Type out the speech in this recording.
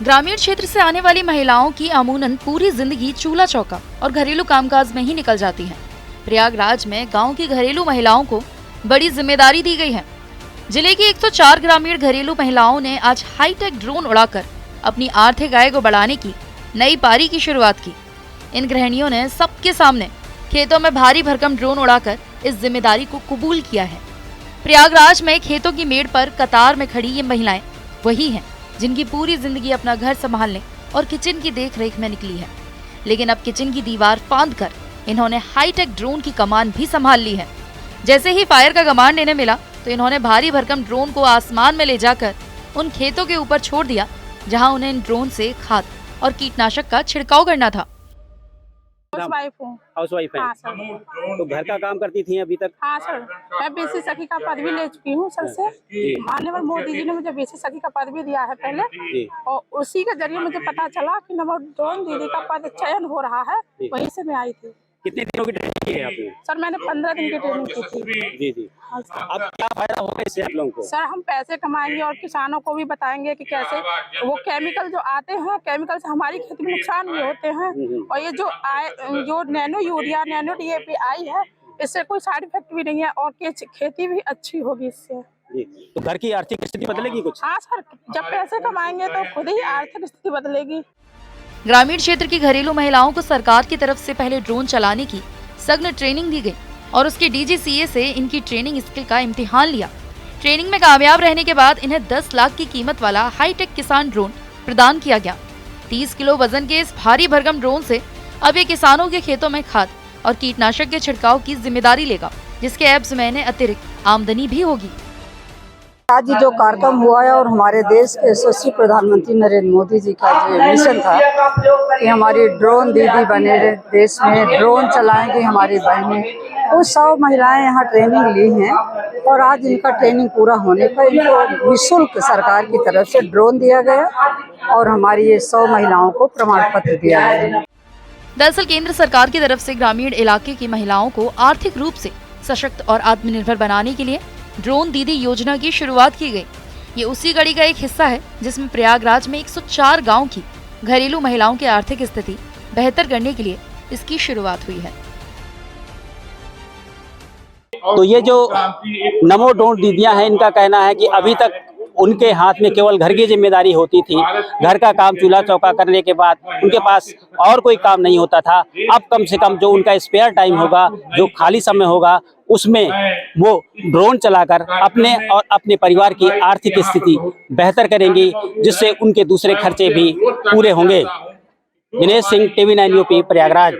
ग्रामीण क्षेत्र से आने वाली महिलाओं की अमूनन पूरी जिंदगी चूल्हा चौका और घरेलू कामकाज में ही निकल जाती है। प्रयागराज में गांव की घरेलू महिलाओं को बड़ी जिम्मेदारी दी गई है। जिले की 104 ग्रामीण घरेलू महिलाओं ने आज हाईटेक ड्रोन उड़ाकर अपनी आर्थिक आय को बढ़ाने की नई पारी की शुरुआत की। इन गृहिणियों ने सबके सामने खेतों में भारी भरकम ड्रोन उड़ाकर इस जिम्मेदारी को कबूल किया है। प्रयागराज में खेतों की मेड़ पर कतार में खड़ी ये महिलाएं वही हैं जिनकी पूरी जिंदगी अपना घर संभालने और किचन की देखरेख में निकली है। लेकिन अब किचन की दीवार फांदकर इन्होंने हाईटेक ड्रोन की कमान भी संभाल ली है। जैसे ही फायर का कमांड इन्हें मिला तो इन्होंने भारी भरकम ड्रोन को आसमान में ले जाकर उन खेतों के ऊपर छोड़ दिया जहां उन्हें इन ड्रोन से खाद और कीटनाशक का छिड़काव करना था। हाउसवाइफ है। हाँ सर। तो घर का काम करती थी अभी तक? हाँ सर, मैं बीसी सखी का पद भी ले चुकी हूँ सर से। माननीय मोदी जी ने मुझे बीसी सखी का पद भी दिया है पहले, और उसी के जरिए मुझे पता चला कि नंबर 2 दीदी का पद चयन हो रहा है, वहीं से मैं आई थी। कितने दिनों की ट्रेनिंग की है आपने? सर मैंने 15 दिन की ट्रेनिंग की थी। जी जी। हाँ सर। अब क्या फायदा होगा इससे आप लोगों को? सर हम पैसे कमाएंगे और किसानों को भी बताएंगे कि कैसे वो केमिकल जो आते हैं, केमिकल से हमारी खेती में नुकसान भी होते हैं, और ये जो नैनो यूरिया, नैनो DAP आई है, इससे कोई साइड इफेक्ट भी नहीं है और खेती भी अच्छी होगी इससे। जी। तो घर की आर्थिक स्थिति बदलेगी कुछ? हाँ सर, जब पैसे कमाएंगे तो खुद ही आर्थिक स्थिति बदलेगी। ग्रामीण क्षेत्र की घरेलू महिलाओं को सरकार की तरफ से पहले ड्रोन चलाने की सघन ट्रेनिंग दी गई और उसके DGCA से इनकी ट्रेनिंग स्किल का इम्तिहान लिया। ट्रेनिंग में कामयाब रहने के बाद इन्हें 10 लाख की कीमत वाला हाईटेक किसान ड्रोन प्रदान किया गया। 30 किलो वजन के इस भारी भरकम ड्रोन से अब ये किसानों के खेतों में खाद और कीटनाशक के छिड़काव की जिम्मेदारी लेगा, जिसके एवज में इन्हें अतिरिक्त आमदनी भी होगी। आज जो कार्यक्रम हुआ है और हमारे देश के यशस्वी प्रधानमंत्री नरेंद्र मोदी जी का जो मिशन था कि हमारी ड्रोन दीदी बने देश में ड्रोन चलाएंगी हमारी बहनें, वो 100 महिलाएं यहाँ ट्रेनिंग ली हैं और आज इनका ट्रेनिंग पूरा होने पर इनको निःशुल्क सरकार की तरफ से ड्रोन दिया गया और हमारी ये 100 महिलाओं को प्रमाण पत्र दिया गया। दरअसल केंद्र सरकार की तरफ से ग्रामीण इलाके की महिलाओं को आर्थिक रूप से सशक्त और आत्मनिर्भर बनाने के लिए ड्रोन दीदी योजना की शुरुआत की गई। ये उसी कड़ी का एक हिस्सा है जिसमें प्रयागराज में 104 गांव की घरेलू महिलाओं की आर्थिक स्थिति बेहतर करने के लिए इसकी शुरुआत हुई है। तो ये जो नमो ड्रोन दीदियां हैं, इनका कहना है कि अभी तक उनके हाथ में केवल घर की जिम्मेदारी होती थी। घर का काम चूल्हा चौका करने के बाद उनके पास और कोई काम नहीं होता था। अब कम से कम जो उनका स्पेयर टाइम होगा, जो खाली समय होगा, उसमें वो ड्रोन चलाकर अपने और अपने परिवार की आर्थिक स्थिति बेहतर करेंगी, जिससे उनके दूसरे खर्चे भी पूरे होंगे। Dinesh Singh, TV9 UP, Prayagraj.